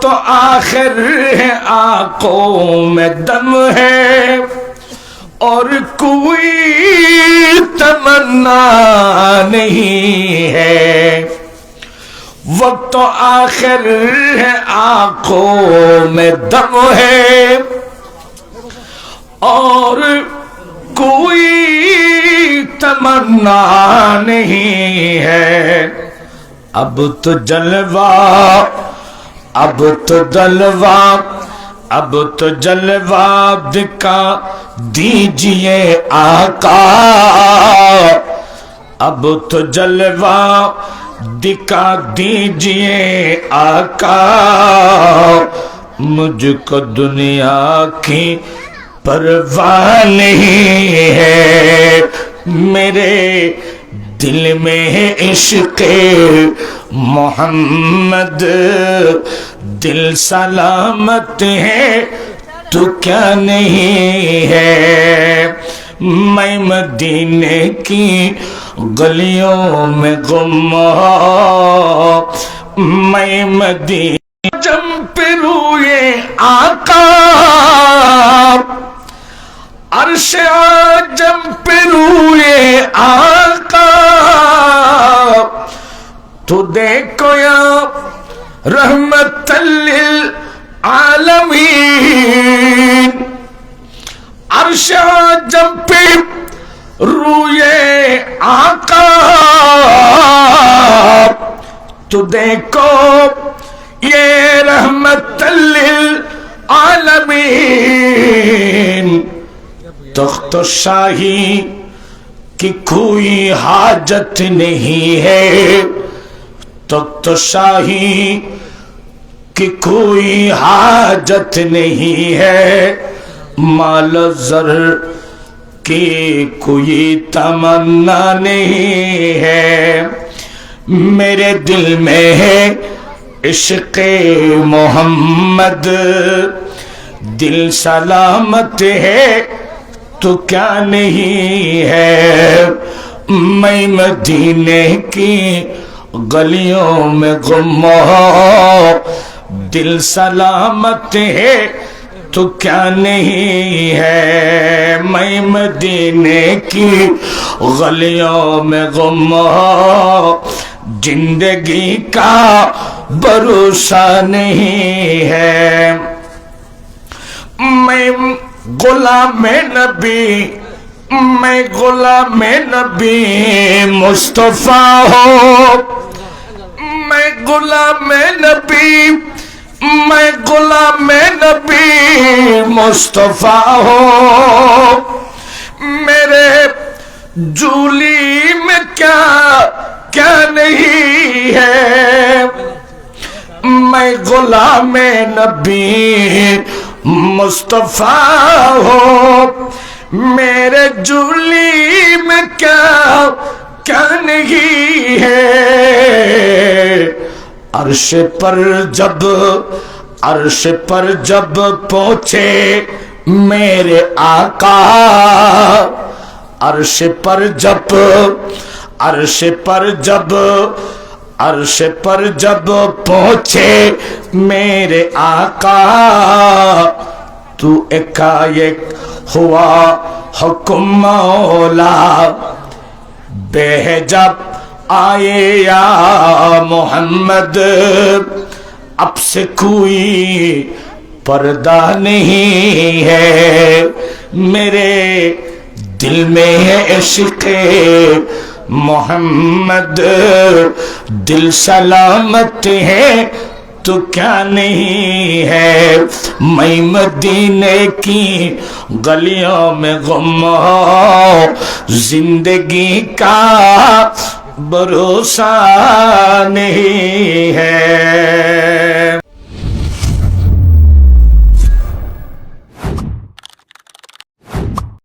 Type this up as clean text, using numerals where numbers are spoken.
تو آخر ہے آنکھوں میں دم ہے اور کوئی تمنا نہیں ہے. وقت تو آخر ہے آنکھوں میں دم ہے اور کوئی تمنا نہیں ہے. اب تو جلوہ اب تو جلوہ اب تو جلوہ دکھا دیجئے آقا. اب تو جلوہ دکھا دیجئے آقا. مجھ کو دنیا کی پرواہ نہیں ہے. میرے دل میں ہے عشق محمد. دل سلامت ہے تو کیا نہیں ہے. میں مدینے کی گلیوں میں گم میں مدینے جم پہ روئے آقا. عرش آجم پہ روئے آقا. تو دیکھو یا رحمت للعالمین. عرش آجم پہ روئے آقا. تو دیکھو یہ رحمت للعالمین. تخت شاہی کی کوئی حاجت نہیں ہے. تخت شاہی کی کوئی حاجت نہیں ہے. مال زر کی کوئی تمنا نہیں ہے. میرے دل میں ہے عشق محمد. دل سلامت ہے تو کیا نہیں ہے. میں مدینے کی گلیوں میں گم دل سلامت ہے تو کیا نہیں ہے. میں مدینے کی گلیوں میں گم زندگی کا بھروسہ نہیں ہے. میں غلام نبی میں غلام نبی مصطفیٰ ہوں. میں غلام نبی میں غلام نبی مصطفیٰ ہوں. میرے جولی میں کیا نہیں ہے. میں غلام نبی مصطفیٰ ہوں. میرے جولی میں کیا نہیں ہے. عرش پر جب پہنچے میرے آقا. عرش پر جب پہنچے میرے آقا. تو ایک ہوا حکم مولا. بے جب آئے یا محمد. اب سے کوئی پردہ نہیں ہے. میرے دل میں ہے عشق محمد. دل سلامت ہے تو کیا نہیں ہے. میں مدینے کی گلیوں میں گم زندگی کا بھروسہ نہیں ہے.